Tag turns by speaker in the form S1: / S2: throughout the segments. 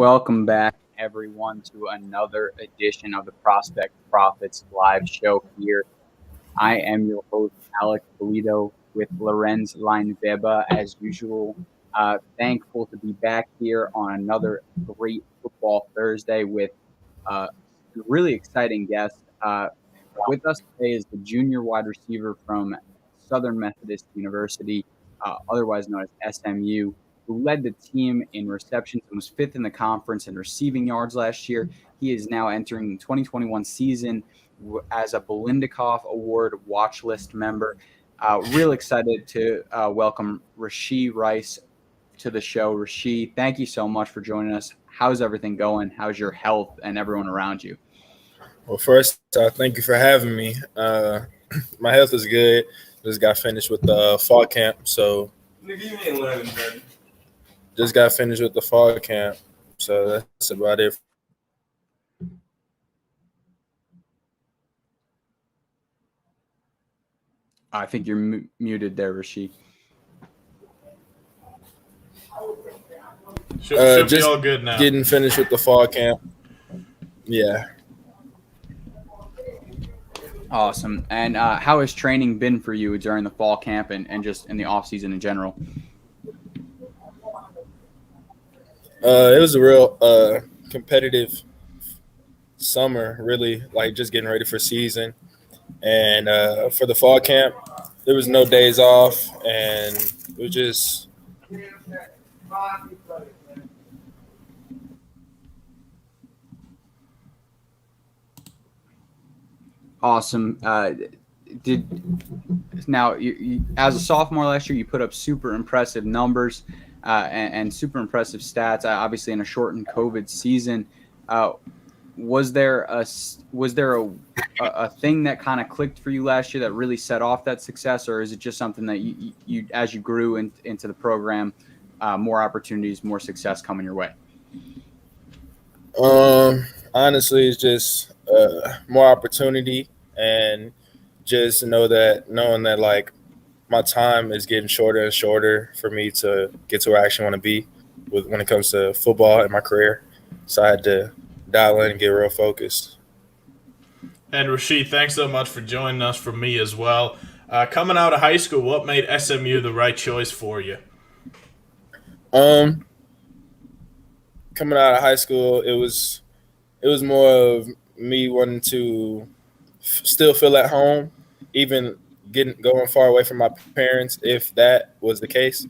S1: welcome back, everyone, to another edition of the Prospect Profits live show here. I am your host, Alex Polito, with Lorenz Leinweba, as usual. Thankful to be back here on another great Football Thursday with a really exciting guest. With us today is the junior wide receiver from Southern Methodist University, otherwise known as SMU, who led the team in receptions and was fifth in the conference in receiving yards last year. He is now entering the 2021 season as a Biletnkoff Award Watch List member. Real excited to welcome Rashee Rice to the show. Rashee, thank you so much for joining us. How's everything going? How's your health and everyone around you?
S2: Well, first, thank you for having me. My health is good. Just got finished with the fall camp, so just got finished with the fall camp, so that's about it.
S1: I think you're muted there, Rashee.
S3: Should be
S2: just
S3: all good now.
S2: Getting finished with the fall camp. Yeah.
S1: Awesome. And how has training been for you during the fall camp and just in the off season in general?
S2: It was a real competitive summer, really, like just getting ready for season. And for the fall camp, there was no days off, and it was just
S1: awesome. Now you, as a sophomore last year, you put up super impressive numbers and super impressive stats. Obviously, in a shortened COVID season, was there a thing that kind of clicked for you last year that really set off that success, or is it just something that you as you grew into the program, more opportunities, more success coming your way?
S2: Honestly, it's just more opportunity, and just knowing that like my time is getting shorter and shorter for me to get to where I actually want to be when it comes to football in my career. So I had to dial in and get real focused.
S3: And Rashee, thanks so much for joining us. From me as well. Coming out of high school, what made SMU the right choice for you?
S2: Coming out of high school, it was more of me wanting to still feel at home, even going far away from my parents, if that was the case.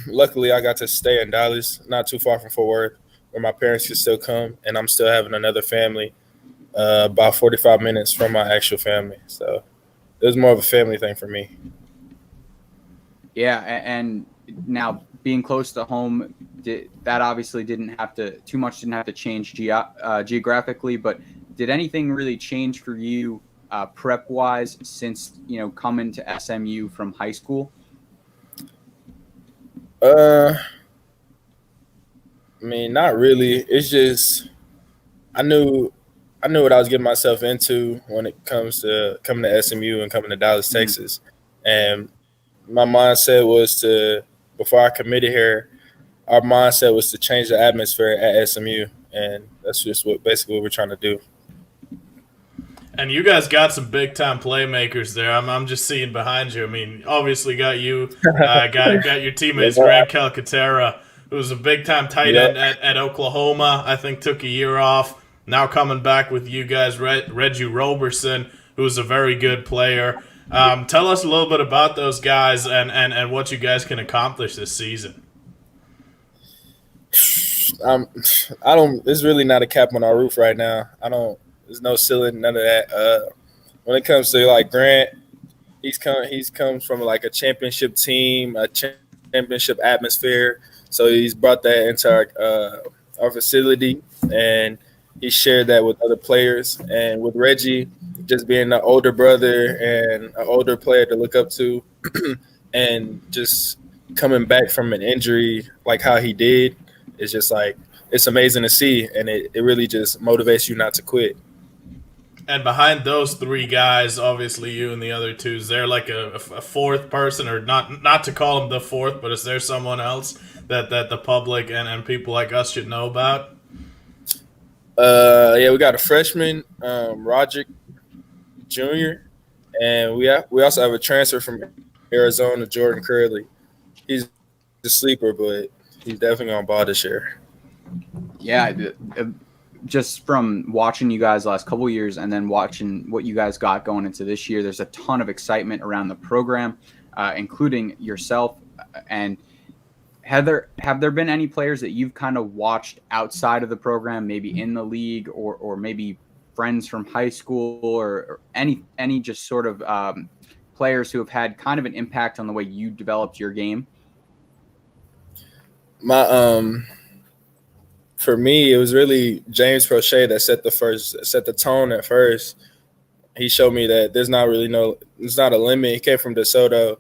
S2: Luckily, I got to stay in Dallas, not too far from Fort Worth, where my parents could still come, and I'm still having another family about 45 minutes from my actual family. So it was more of a family thing for me.
S1: Yeah, and now being close to home, that obviously didn't have to change geographically, but did anything really change for you prep-wise since coming to SMU from high school?
S2: I mean, not really. It's just I knew what I was getting myself into when it comes to coming to SMU and coming to Dallas, Texas. And my mindset was before I committed here, our mindset was to change the atmosphere at SMU. And that's just basically what we're trying to do.
S3: And you guys got some big-time playmakers there. I'm just seeing behind you. I mean, obviously got you, got your teammates, Grant Calcaterra, who was a big-time tight end at Oklahoma. I think took a year off. Now coming back with you guys, Reggie Roberson, who was a very good player. Tell us a little bit about those guys and what you guys can accomplish this season.
S2: There's really not a cap on our roof right now. There's no ceiling, none of that. When it comes to like Grant, he's comes from like a championship team, a championship atmosphere. So he's brought that into our facility, and he shared that with other players. And with Reggie, just being an older brother and an older player to look up to, and just coming back from an injury like how he did, it's just like it's amazing to see, and it really just motivates you not to quit.
S3: And behind those three guys, obviously you and the other two, is there like a fourth person, or not to call him the fourth, but is there someone else that the public and people like us should know about?
S2: Yeah, we got a freshman, Roderick Jr., and we also have a transfer from Arizona, Jordan Curley. He's a sleeper, but he's definitely gonna ball this year.
S1: Yeah, just from watching you guys the last couple of years and then watching what you guys got going into this year, there's a ton of excitement around the program, including yourself. And have there been any players that you've kind of watched outside of the program, maybe in the league or maybe friends from high school or any just sort of players who have had kind of an impact on the way you developed your game?
S2: For me, it was really James Prochet that set the tone at first. He showed me that there's not a limit. He came from DeSoto.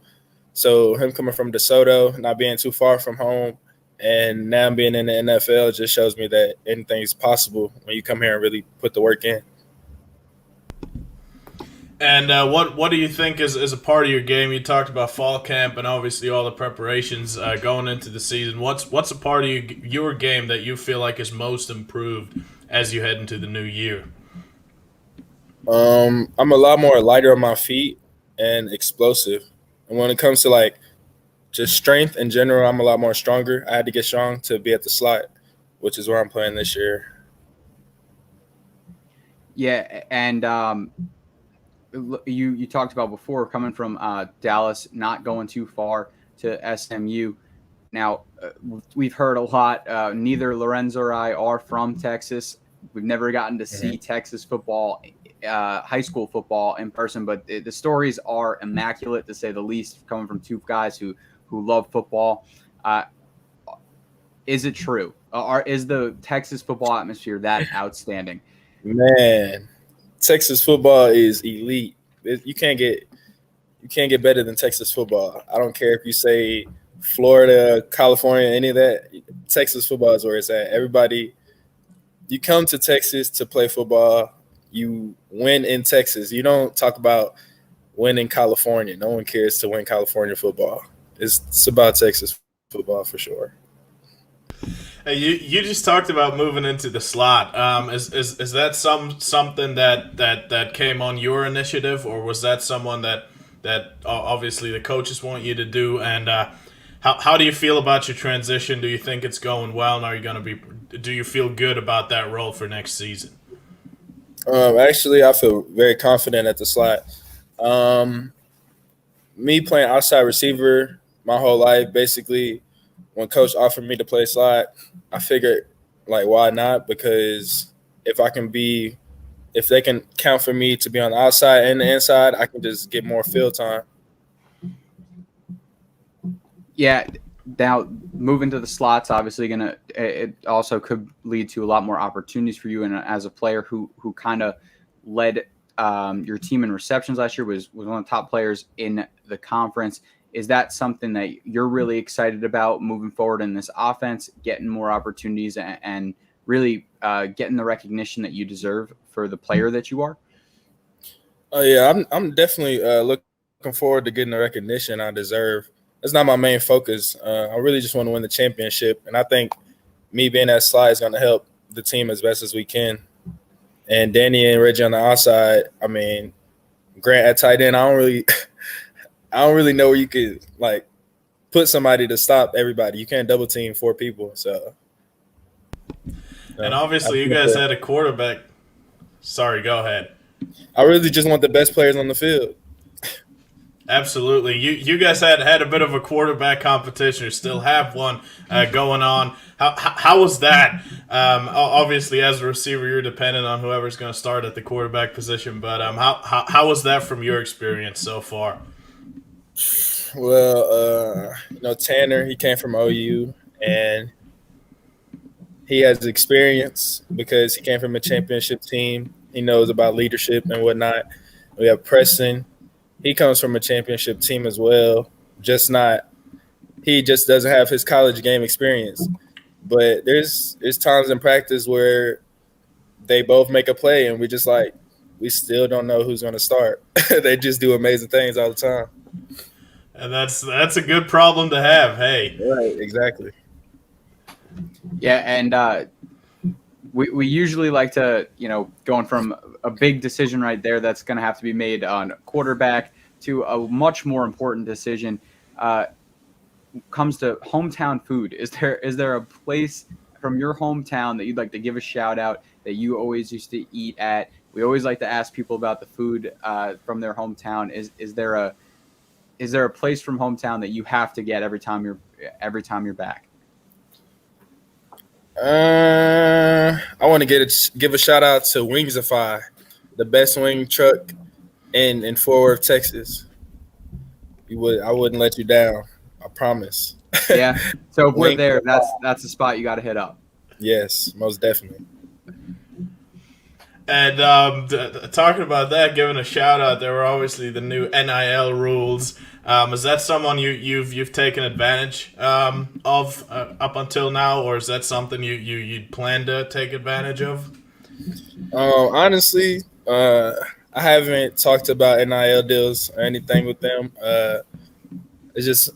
S2: So him coming from DeSoto, not being too far from home, and now being in the NFL just shows me that anything's possible when you come here and really put the work in.
S3: And what do you think is a part of your game? You talked about fall camp and obviously all the preparations going into the season. What's a part of your game that you feel like is most improved as you head into the new year?
S2: I'm a lot more lighter on my feet and explosive. And when it comes to like just strength in general, I'm a lot more stronger. I had to get strong to be at the slot, which is where I'm playing this year.
S1: Yeah, and you talked about before coming from Dallas, not going too far to SMU. Now, we've heard a lot. Neither Lorenzo or I are from Texas. We've never gotten to see Texas football, high school football in person, but the stories are immaculate, to say the least, coming from two guys who love football. Is it true? Is the Texas football atmosphere that outstanding?
S2: Man, Texas football is elite. You can't get better than Texas football. I don't care if you say Florida, California, any of that. Texas football is where it's at. Everybody, you come to Texas to play football. You win in Texas. You don't talk about winning California. No one cares to win California football. It's about Texas football for sure.
S3: Hey, you just talked about moving into the slot. Is that something that came on your initiative, or was that someone that obviously the coaches want you to do? And how do you feel about your transition? Do you think it's going well, and do you feel good about that role for next season?
S2: Actually, I feel very confident at the slot. Me playing outside receiver my whole life, basically, when coach offered me to play slot, I figured, like, why not? Because if they can count for me to be on the outside and the inside, I can just get more field time.
S1: Yeah. Now, moving to the slots, obviously it also could lead to a lot more opportunities for you. And as a player who kind of led your team in receptions last year, was one of the top players in the conference. Is that something that you're really excited about moving forward in this offense, getting more opportunities and really getting the recognition that you deserve for the player that you are?
S2: Oh yeah, I'm definitely looking forward to getting the recognition I deserve. That's not my main focus. I really just want to win the championship, and I think me being that slot is going to help the team as best as we can. And Danny and Reggie on the outside. I mean, Grant at tight end. I don't really know where you could like put somebody to stop everybody. You can't double team 4 people. So,
S3: and obviously, you guys had a quarterback. Sorry, go ahead.
S2: I really just want the best players on the field.
S3: Absolutely. You guys had a bit of a quarterback competition, or still have one going on. How was that? Obviously, as a receiver, you're dependent on whoever's going to start at the quarterback position. But how was that from your experience so far?
S2: Well, Tanner, he came from OU, and he has experience because he came from a championship team. He knows about leadership and whatnot. We have Preston. He comes from a championship team as well. He just doesn't have his college game experience. But there's times in practice where they both make a play, and we still don't know who's going to start. They just do amazing things all the time.
S3: And that's a good problem to have. Hey,
S2: right, exactly.
S1: Yeah, and we usually like to, going from a big decision right there that's going to have to be made on quarterback to a much more important decision. Uh, Comes to hometown food. Is there a place from your hometown that you'd like to give a shout out that you always used to eat at? We always like to ask people about the food from their hometown. Is there a place from hometown that you have to get every time you're back?
S2: I want to give a shout out to Wingsify, the best wing truck in Fort Worth, Texas. I wouldn't let you down. I promise.
S1: Yeah. So if we're
S2: Wing,
S1: there, that's the spot you got to hit up.
S2: yes, most definitely.
S3: And talking about that, giving a shout out, there were obviously the new NIL rules. Is that someone you've taken advantage of up until now, or is that something you'd plan to take advantage of?
S2: Honestly, I haven't talked about NIL deals or anything with them. It's just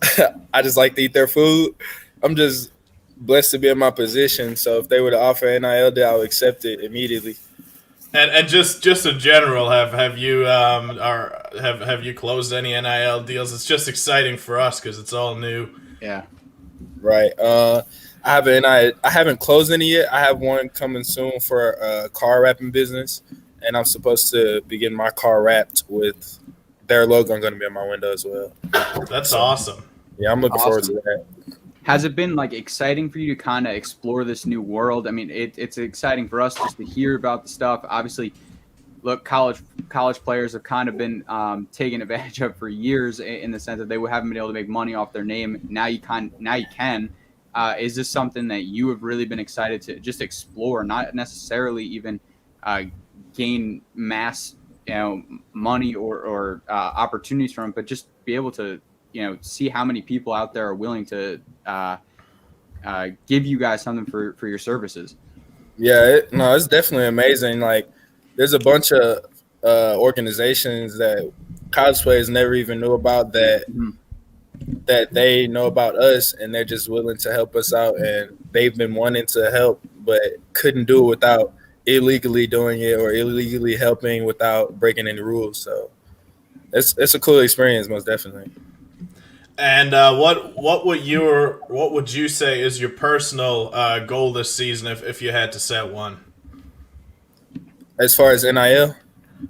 S2: I just like to eat their food. I'm just blessed to be in my position. So if they were to offer an NIL deal, I would accept it immediately.
S3: And just in general, have you have you closed any NIL deals? It's just exciting for us because it's all new.
S1: Yeah.
S2: Right. I haven't closed any yet. I have one coming soon for a car wrapping business, and I'm supposed to be getting my car wrapped with their logo. I'm going to be on my window as well.
S3: That's awesome.
S2: Yeah, I'm looking forward to that.
S1: Has it been like exciting for you to kind of explore this new world? I mean, it's exciting for us just to hear about the stuff. Obviously, look, college players have kind of been taken advantage of for years in the sense that they haven't been able to make money off their name. Now you can. Is this something that you have really been excited to just explore, not necessarily even gain mass, money or opportunities from, but just be able to, see how many people out there are willing to give you guys something for your services?
S2: Yeah, it's definitely amazing. Like, there's a bunch of organizations that college players never even knew about that they know about us, and they're just willing to help us out. And they've been wanting to help, but couldn't do it without illegally doing it or illegally helping without breaking any rules. So it's a cool experience, most definitely.
S3: And what would you say is your personal goal this season if you had to set one?
S2: As far as NIL?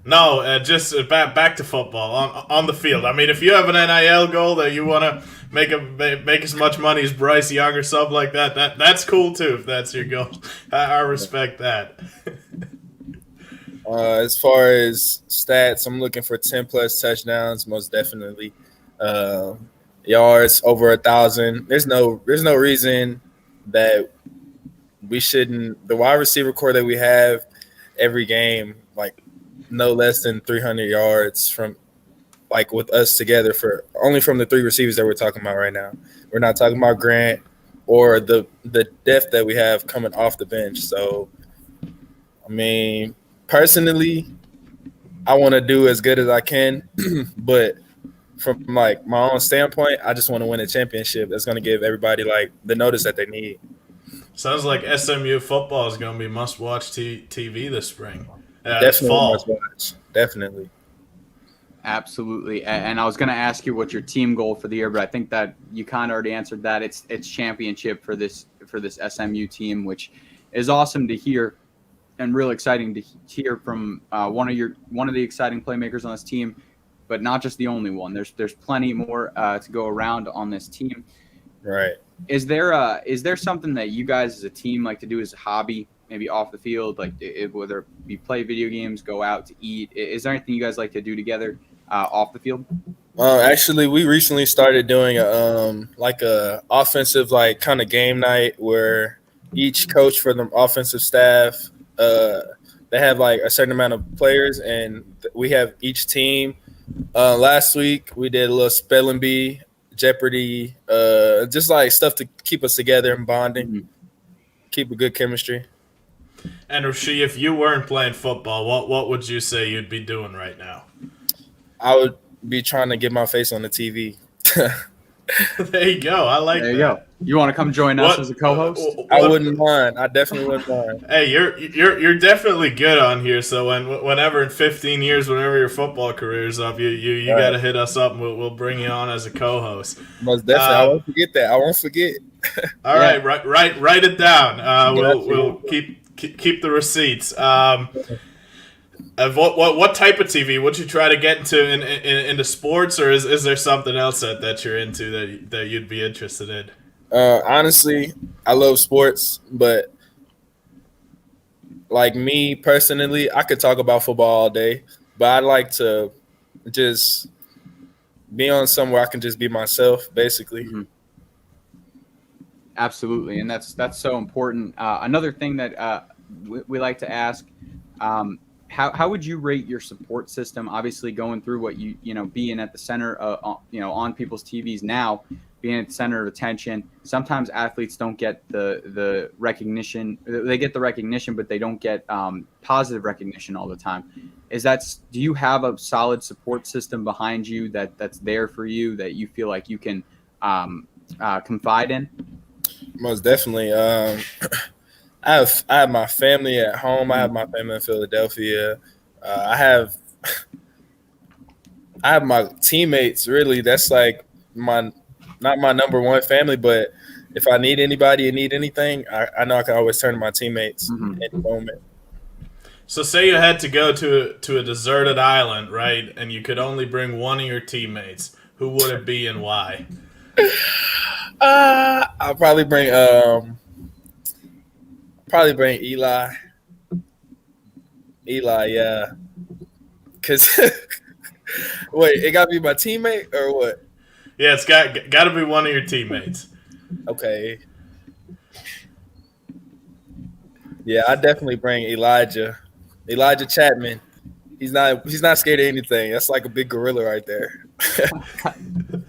S3: No, just back to football on the field. I mean, if you have an NIL goal that you want to make as much money as Bryce Young or something like that's cool too. If that's your goal, I respect that.
S2: As far as stats, I'm looking for 10 plus touchdowns, most definitely. Yards over 1,000. There's no reason that we shouldn't. The wide receiver core that we have every game, like, no less than 300 yards from, like, with us together only from the three receivers that we're talking about right now. We're not talking about Grant or the depth that we have coming off the bench. So, I mean, personally, I want to do as good as I can, but from, like, my own standpoint, I just want to win a championship that's going to give everybody, like, the notice that they need.
S3: Sounds like SMU football is going to be must-watch TV this spring.
S2: Definitely
S3: fall.
S2: must-watch. Definitely.
S1: Absolutely. And I was going to ask you what's your team goal for the year, but I think that you kind of already answered that. It's championship for this SMU team, which is awesome to hear and real exciting to hear from one of the exciting playmakers on this team. But not just the only one. There's plenty more to go around on this team.
S2: Right.
S1: Is there something that you guys as a team like to do as a hobby, maybe off the field, like whether it be play video games, go out to eat? Is there anything you guys like to do together off the field?
S2: Actually, we recently started doing a offensive, like, kind of game night where each coach for the offensive staff, they have, like, a certain amount of players, and we have each team. Last week we did a little spelling bee, Jeopardy, just like stuff to keep us together and bonding, keep a good chemistry.
S3: And Rashee, if you weren't playing football, what would you say you'd be doing right now?
S2: I would be trying to get my face on the TV.
S3: There you go. I like that.
S1: There you go. You want to come join us as a co-host?
S2: I wouldn't mind. I definitely wouldn't mind.
S3: Hey, you're definitely good on here. So whenever in 15 years, whenever your football career is up, you got to hit us up, and we'll bring you on as a co-host.
S2: Most definitely. I won't forget that. I won't forget.
S3: All right, write it down. We'll keep the receipts. What type of TV would you try to get into sports, or is there something else that you're into that you'd be interested in?
S2: Honestly, I love sports, but like me personally, I could talk about football all day, but I'd like to just be on somewhere I can just be myself, basically.
S1: Mm-hmm. Absolutely, and that's so important. Another thing that we like to ask, how would you rate your support system? Obviously, going through what being at the center, on people's TVs now, being at the center of attention. Sometimes athletes don't get the recognition. They get the recognition, but they don't get positive recognition all the time. Do you have a solid support system behind you that's there for you, that you feel like you can confide in?
S2: Most definitely. I have my family at home. I have my family in Philadelphia. I have my teammates. Really, that's like not my number one family, but if I need anybody and need anything, I know I can always turn to my teammates at the moment.
S3: So say you had to go to a deserted island, right, and you could only bring one of your teammates. Who would it be and why?
S2: I'll probably bring Eli. Eli, yeah. Cause wait, it gotta be my teammate or what?
S3: Yeah, it's got to be one of your teammates.
S2: Okay. Yeah, I definitely bring Elijah Chapman. He's not scared of anything. That's like a big gorilla right there.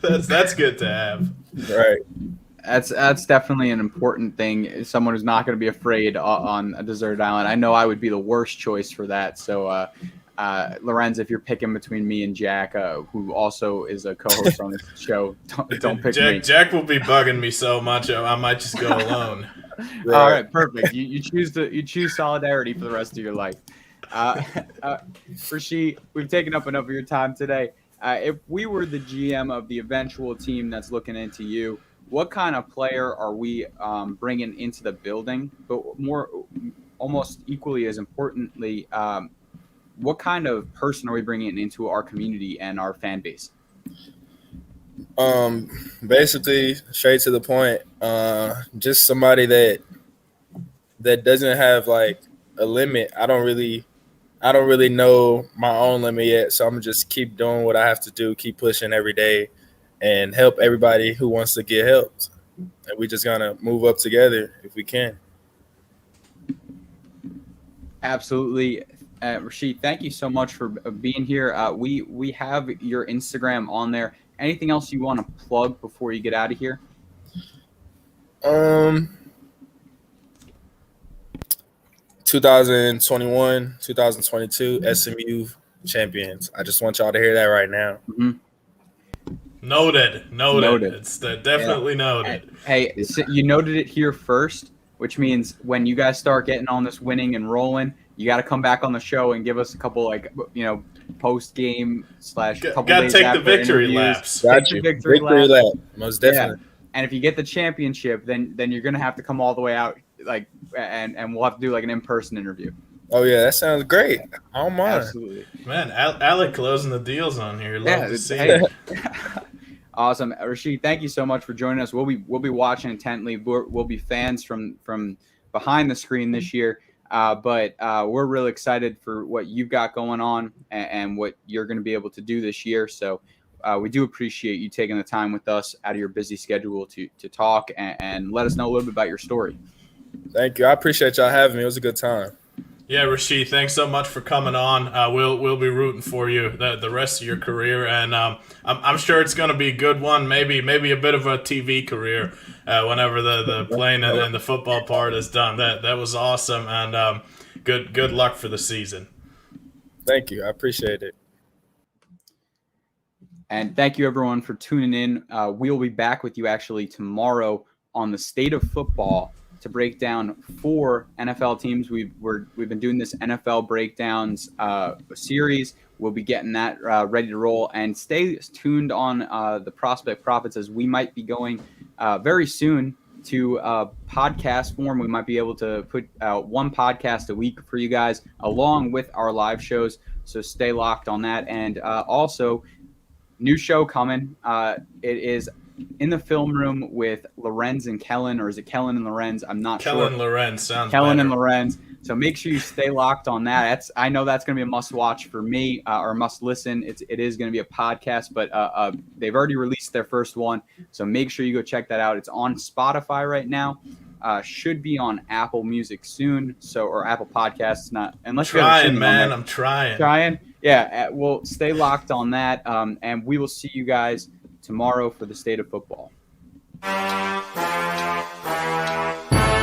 S3: That's good to have.
S2: Right.
S1: That's definitely an important thing. Someone who's not going to be afraid on a deserted island. I know I would be the worst choice for that. So, Lorenz, if you're picking between me and Jack, who also is a co-host on this show, don't pick me.
S3: Jack will be bugging me so much, I might just go alone.
S1: Right. All right, perfect. You choose solidarity for the rest of your life. Rashee, we've taken up enough of your time today. If we were the GM of the eventual team that's looking into you, what kind of player are we bringing into the building? But almost equally as importantly, what kind of person are we bringing into our community and our fan base?
S2: Basically, straight to the point. Just somebody that doesn't have like a limit. I don't really know my own limit yet, so I'm gonna just keep doing what I have to do, keep pushing every day, and help everybody who wants to get helped. And we just gonna move up together if we can.
S1: Absolutely. Rashee, thank you so much for being here. We have your Instagram on there. Anything else you want to plug before you get out of here?
S2: 2021, 2022 SMU champions. I just want y'all to hear that right now.
S1: Mm-hmm.
S3: Noted. It's definitely noted.
S1: Hey, so you noted it here first, which means when you guys start getting on this winning and rolling, you got to come back on the show and give us a couple, post game / couple
S3: Gotta
S1: days
S3: take
S1: after
S3: the victory
S1: interviews.
S3: laps.
S2: Got
S1: Take
S2: you.
S1: the victory
S2: lap. Most definitely.
S1: Yeah. And if you get the championship, then you're gonna have to come all the way out, and we'll have to do like an in-person interview.
S2: Oh yeah, that sounds great. I don't mind.
S1: Absolutely.
S3: Man, Alec closing the deals on here. Love to see
S1: hey.
S3: it.
S1: Awesome, Rashee. Thank you so much for joining us. We'll be watching intently. We'll be fans from behind the screen this year, but we're really excited for what you've got going on and what you're going to be able to do this year. So we do appreciate you taking the time with us out of your busy schedule to talk and let us know a little bit about your story.
S2: Thank you. I appreciate y'all having me. It was a good time.
S3: Yeah, Rashee, thanks so much for coming on. We'll be rooting for you the rest of your career, and I'm sure it's going to be a good one. Maybe a bit of a TV career whenever the playing and the football part is done. That was awesome, and good luck for the season.
S2: Thank you. I appreciate it.
S1: And thank you everyone for tuning in. We'll be back with you actually tomorrow on the state of football to break down 4 NFL teams. We've been doing this NFL breakdowns series. We'll be getting that ready to roll, and stay tuned on the Prospect Profits, as we might be going very soon to podcast form. We might be able to put out 1 podcast a week for you guys, along with our live shows. So stay locked on that. And also, new show coming. It is in the film room with Lorenz and Kellen, or is it Kellen and Lorenz? I'm not sure.
S3: Kellen Lorenz sounds
S1: Kellen
S3: better.
S1: and Lorenz. So make sure you stay locked on that. I know that's going to be a must watch for me, or must listen. It is going to be a podcast, but they've already released their first one. So make sure you go check that out. It's on Spotify right now. Should be on Apple Music soon. Or Apple Podcasts. Not unless you're
S3: trying, man. I'm trying.
S1: Trying. Yeah. We'll stay locked on that. And we will see you guys tomorrow for the state of football.